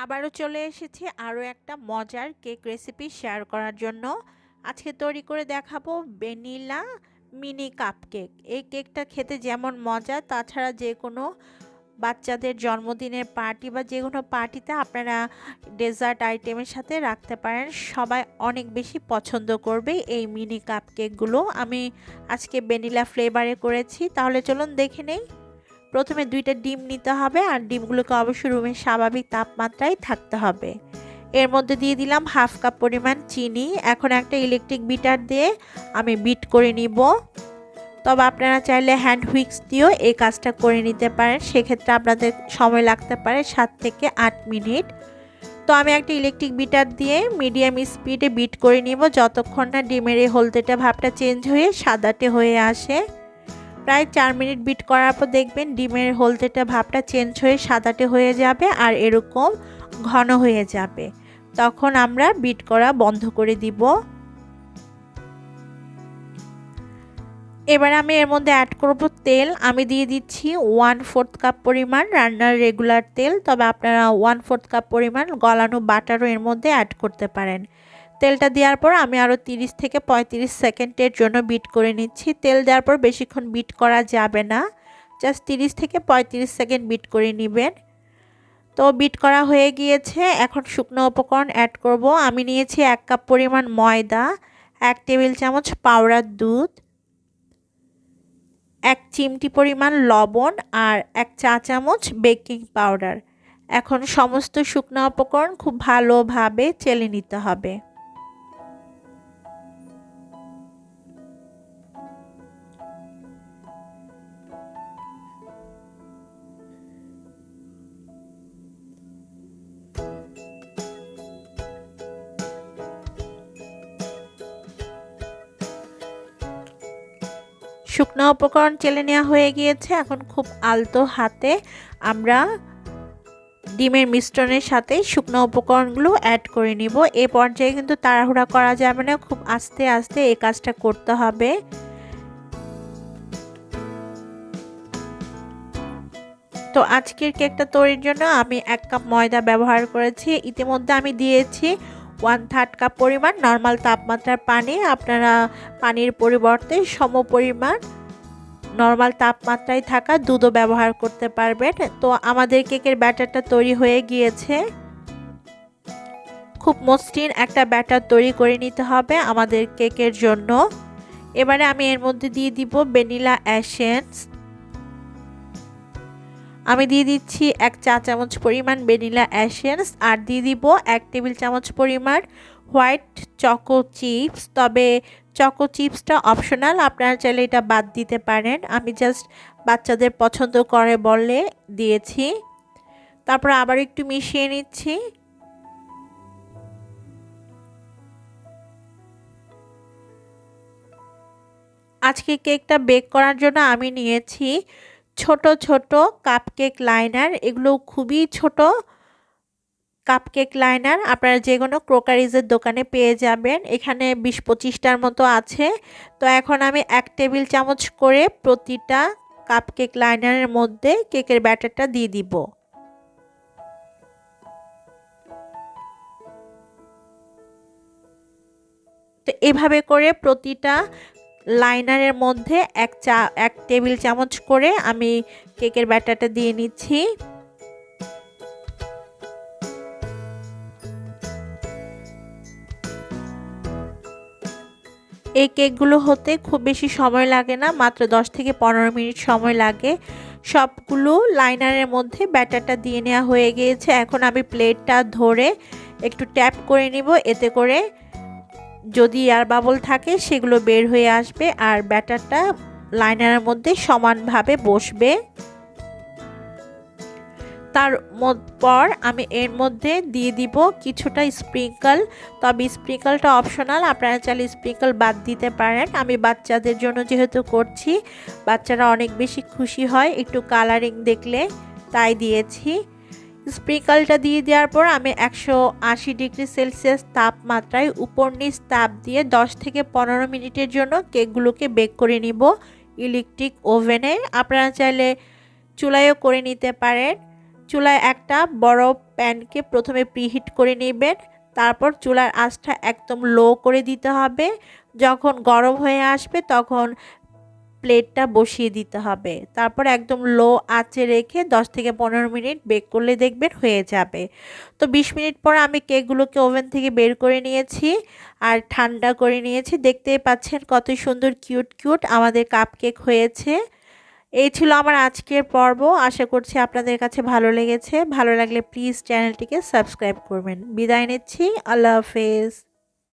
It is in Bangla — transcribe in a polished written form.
আবারও চলে এসেছি আরও একটা মজার কেক রেসিপি শেয়ার করার জন্য। আজকে তৈরি করে দেখাবো ভ্যানিলা মিনি কাপকেক। এই কেকটা খেতে যেমন মজা, তাছাড়া যে কোনো বাচ্চাদের জন্মদিনের পার্টি বা যে কোনো পার্টিতে আপনারা ডেজার্ট আইটেমের সাথে রাখতে পারেন। সবাই অনেক বেশি পছন্দ করবে এই মিনি কাপকেকগুলো। আমি আজকে ভ্যানিলা ফ্লেভারে করেছি, তাহলে চলুন দেখে নেই। প্রথমে 2টা ডিম নিতে হবে, আর ডিমগুলোকে অবশ্যই রুমের স্বাভাবিক তাপমাত্রায় থাকতে হবে। এর মধ্যে দিয়ে দিলাম হাফ কাপ পরিমাণ চিনি। এখন একটা ইলেকট্রিক বিটার দিয়ে আমি বিট করে নিব। তবে আপনারা চাইলে হ্যান্ড হুইক্স দিয়েও এই কাজটা করে নিতে পারেন, সেক্ষেত্রে আপনাদের সময় লাগতে পারে 7 থেকে 8 মিনিট। তো আমি একটা ইলেকট্রিক বিটার দিয়ে মিডিয়াম স্পিডে বিট করে নিব যতক্ষণ না ডিমের এই হলদেটে ভাবটা চেঞ্জ হয়ে সাদাটে হয়ে আসে। প্রায় 4 মিনিট বিট করার পর দেখবেন ডিমের হলদেটে ভাবটা চেঞ্জ হয়ে সাদাটে হয়ে যাবে আর এরকম ঘন হয়ে যাবে। তখন আমরা বিট করা বন্ধ করে দিব। এবার আমি এর মধ্যে অ্যাড করব তেল। আমি দিয়ে দিচ্ছি 1/4 কাপ পরিমাণ রান্নার রেগুলার তেল, তবে আপনারা 1/4 কাপ পরিমাণ গলানো বাটারও এর মধ্যে অ্যাড করতে পারেন। তেলটা দেওয়ার পর আমি আরও 30 থেকে 35 সেকেন্ডের জন্য বিট করে নিচ্ছি। তেল দেওয়ার পর বেশিক্ষণ বিট করা যাবে না, জাস্ট 30 থেকে 35 সেকেন্ড বিট করে নেবেন। তো বিট করা হয়ে গিয়েছে। এখন শুকনো উপকরণ অ্যাড করব। আমি নিয়েছি 1 কাপ পরিমাণ ময়দা, 1 টেবিল চামচ পাউডার দুধ, 1 চিমটি পরিমাণ লবণ আর 1 চা চামচ বেকিং পাউডার। এখন সমস্ত শুকনো উপকরণ খুব ভালোভাবে চেলে নিতে হবে। শুকনো উপকরণ চেলে নেওয়া হয়ে গিয়েছে। এখন খুব আলতো হাতে আমরা ডিমের মিশ্রণের সাথে শুকনো উপকরণগুলো অ্যাড করে নিব। এই পর্যায়ে কিন্তু তাড়াহুড়া করা যাবে না, খুব আস্তে আস্তে এই কাজটা করতে হবে। তো আজকের কেকটা তৈরির জন্য আমি 1 কাপ ময়দা ব্যবহার করেছি। ইতিমধ্যে আমি দিয়েছি 1/3 কাপ পরিমাণ নর্মাল তাপমাত্রার পানি। আপনারা পানির পরিবর্তে সমপরিমাণ নর্মাল তাপমাত্রায় থাকা দুধও ব্যবহার করতে পারবেন। তো আমাদের কেকের ব্যাটারটা তৈরি হয়ে গিয়েছে। খুব মসৃণ একটা ব্যাটার তৈরি করে নিতে হবে আমাদের কেকের জন্য। এবারে আমি এর মধ্যে দিয়ে দিব ভ্যানিলা এসেন্স। আমি দিয়ে দিচ্ছি 1 চা চামচ পরিমাণ ভ্যানিলা এসেন্স, আর দিয়ে দিব 1 টেবিল চামচ পরিমাণ হোয়াইট চকো চিপস। তবে চকো চিপসটা অপশনাল, আপনারা চাইলে এটা বাদ দিতে পারেন। আমি জাস্ট বাচ্চাদের পছন্দ করে বলে দিয়েছি। তারপর আবার একটু মিশিয়ে নিচ্ছি। আজকে কেকটা বেক করার জন্য আমি নিয়েছি ছোট ছোট কাপকেক লাইনার। এগুলো খুবই ছোট কাপকেক লাইনার, আপনারা যে কোনো ক্রোকারিজের দোকানে পেয়ে যাবেন। এখানে 20-25টার মতো আছে। তো এখন আমি 1 টেবিল চামচ করে প্রতিটা কাপকেক লাইনারের মধ্যে কেকের ব্যাটারটা দিয়ে দিব। তো এভাবে করে প্রতিটা লাইনারের মধ্যে 1 টেবিল চামচ করে আমি কেকের ব্যাটারটা দিয়ে নিচ্ছি। এই কেকগুলো হতে খুব বেশি সময় লাগে না, মাত্র 10 থেকে 15 মিনিট সময় লাগে। সবগুলো লাইনারের মধ্যে ব্যাটারটা দিয়ে নেওয়া হয়ে গিয়েছে। এখন আমি প্লেটটা ধরে একটু ট্যাপ করে নিব, এতে করে যদি এয়ার বাবল থাকে সেগুলো বের হয়ে আসবে আর ব্যাটারটা লাইনারের মধ্যে সমানভাবে বসবে। তারপর আমি এর মধ্যে দিয়ে দিব কিছুটা স্প্রিঙ্কল। তবে স্প্রিঙ্কলটা অপশনাল, আপনারা চাইলে স্প্রিঙ্কল বাদ দিতে পারেন। আমি বাচ্চাদের জন্য যেহেতু করছি, বাচ্চারা অনেক বেশি খুশি হয় একটু কালারিং দেখলে, তাই দিয়েছি। স্প্রিঙ্কলটা দিয়ে দেওয়ার পর আমি 180 ডিগ্রি সেলসিয়াস তাপমাত্রায় উপর নিচ তাপ দিয়ে 10 থেকে 15 মিনিটের জন্য কেকগুলোকে বেক করে নিব ইলেকট্রিক ওভেনে। আপনারা চাইলে চুলায়ও করে নিতে পারেন। চুলায় একটা বড় প্যানকে প্রথমে প্রিহিট করে নেবেন। তারপর চুলার আঁচটা একদম লো করে দিতে হবে। যখন গরম হয়ে আসবে তখন প্লেটটা বসিয়ে দিতে হবে। তারপর একদম লো আঁচে রেখে 10 থেকে 15 মিনিট বেক করলে দেখবেন হয়ে যাবে। তো 20 মিনিট পর আমি কেকগুলোকে ওভেন থেকে বের করে নিয়েছি আর ঠান্ডা করে নিয়েছি। দেখতেই পাচ্ছেন কত সুন্দর কিউট কিউট আমাদের কাপকেক হয়েছে। এই ছিল আমার আজকের পর্ব। আশা করছি আপনাদের কাছে ভালো লেগেছে। ভালো লাগলে প্লিজ চ্যানেলটিকে সাবস্ক্রাইব করবেন। বিদায় নিচ্ছি। আল্লাহ হাফেজ।